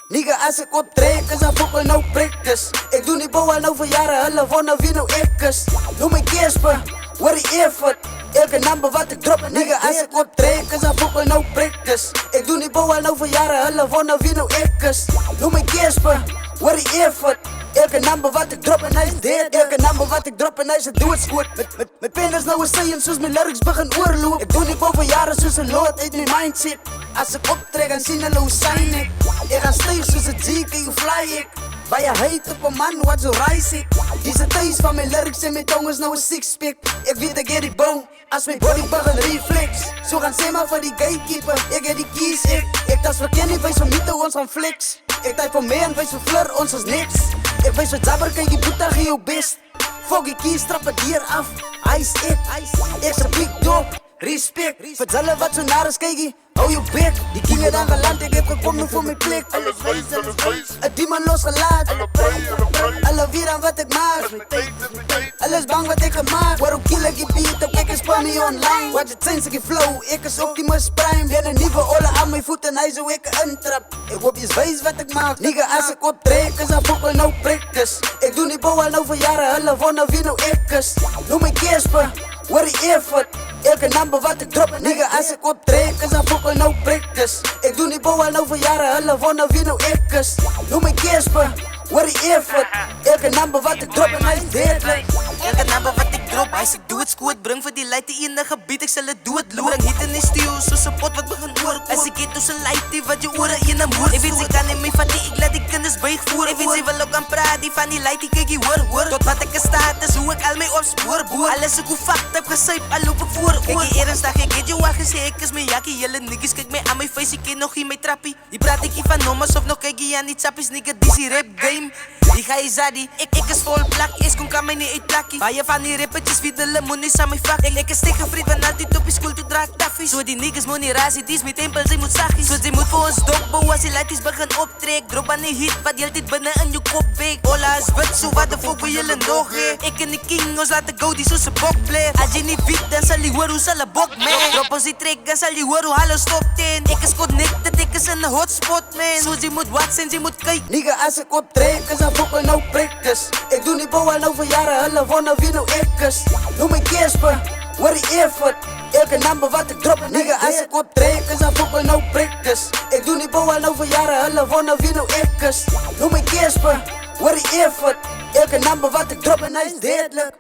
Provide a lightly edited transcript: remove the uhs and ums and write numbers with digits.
Nigga, als ik optrek, is dan fokken nou prikkers. Ik doe niet bouw al over jaren, hulle wonnen wie nou ikkers. Noem me Kesper, word die effort. Elke nummer wat ik drop, nigga, als ik optrek, is dan fokken nou prikkers. Ik doe niet bouw al over jaren, hulle wonnen wie nou ikkers. Noem me Kesper, word die effort. Elke nummer wat ik drop en hij is dead. Elke nummer wat ik drop en hij is doe het goed. Met pen is nou een saying, soos mijn lyrics begin oorloop. Ik doe niet boven jaren soos een lood uit mijn mindset. Als ik optrek en zien hulle hoe zijn ik. Ik ga stijg soos een G, kan je fly ik. Bij je heet op een man, wat zo reis ik. Deze thuis van mijn lyrics en mijn tong is nou een sixpack. Ik weet ik get die boom, als mijn body begin reflex. Zo gaan zij maar voor die gatekeeper, ik heb die keys ik tas verkenning, wij zo niet ons gaan flex. Ik type voor mij en wij zo fleur, ons is niks. Ik weet zo jabber, kijk je boete, geef je best. Fuck die keys, trap het hier af. Hij is ik zijn big dog. Respect, vertellen wat zo naar is, kijk je, hou je bek. Die kingen dan geland, ik heb gekomen voor mijn plek. Alles wijs, het die man losgelaten. alle pray. Alle weer aan wat ik maak. Mijn tijd. Alles bang wat ik gemaakt. Waarom kill ik je beat op, ik is spammy online. Wat je trains, ik je flow, ik is Optimus Prime. Weer een nieuwe olle aan mijn voeten, hij zo ik intrap. Ik hoop je wijs wat ik maak. Nigga, als ik optrek, is dan fokken nou prikkers. Ik doe niet bouw al over jaren, hulle wonnen wie nou ikkers. Noem me Kesper, word die effort. Elke nummer wat ik drop, nigga, als ik optrek, is dan fokken nou prikkers. Ik doe niet bouw al over jaren, hulle wonnen wie nou ikkers. Noem me Kesper, word die effort. Elke nummer wat ik drop en hij is deadly. Elke nummer wat ik drop, hij ik doe het squad. Breng voor die light die in de gebied, ik zal het doe het loop. Breng hit in die stuur, soos een pot wat begin oor. Als ik het tussen light die wat je oren in een moer. Ik weet ze kan in mij van die, ik laat die kinders bijvoer. Ik weet ze wel ook aan praat, die van die light die kijk je hoor. Tot wat ik staat is, hoe ik al mij opspoor boer. Alles ik hoe fucked heb gesyp, al loop ik voor. Kijk je ernstig, ik het je wacht gezegd, ik is mijn jakkie. Jelle niggas, kijk mij aan mijn face, ik ken nog in mijn trappie. Die praat ik hier van nommers of nog kijk je aan die chappies, nigga, die rap game. Die ga je zadie, ik is vol plak, is kon kan mij niet uitplakkie. Waar je van die rippetjes wie de lemonies aan mijn vak. Ik is tegen vriend van altijd op je school toe draag taffies. Zo die niggas moet niet razen, die is met tempel, ze moet zachtjes. Zo ze moet voor ons dopbouw als die lighties begin optrek. Drop aan die hit, wat je altijd binnen in je kop week. Ola is wit, zo wat de fuck wil jullie nog he. Ik en de king, ons laten go, die zo ze bok play. Als je niet weet, dan zal je horen hoe ze bok man. Drop ons die track, dan zal je horen hoe hallo stopt in. Ik is connected, ik is in de hotspot man. Zo ze moet watsen, ze moet kijken. Nigga, als ik optrek, is dan fokken nou prikkers. Ik doe niet bouw al over jaren, hulle wonnen wie nou ikkers. Noem me Kesper, word die effort. Elke nummer wat ik drop, nigga, als ik optrek, is dan fokken nou prikkers. Ik doe niet bouw al over jaren, hulle wonnen wie nou ikkers. Noem me Kesper, word die effort. Elke nummer wat ik drop en hij is deadly.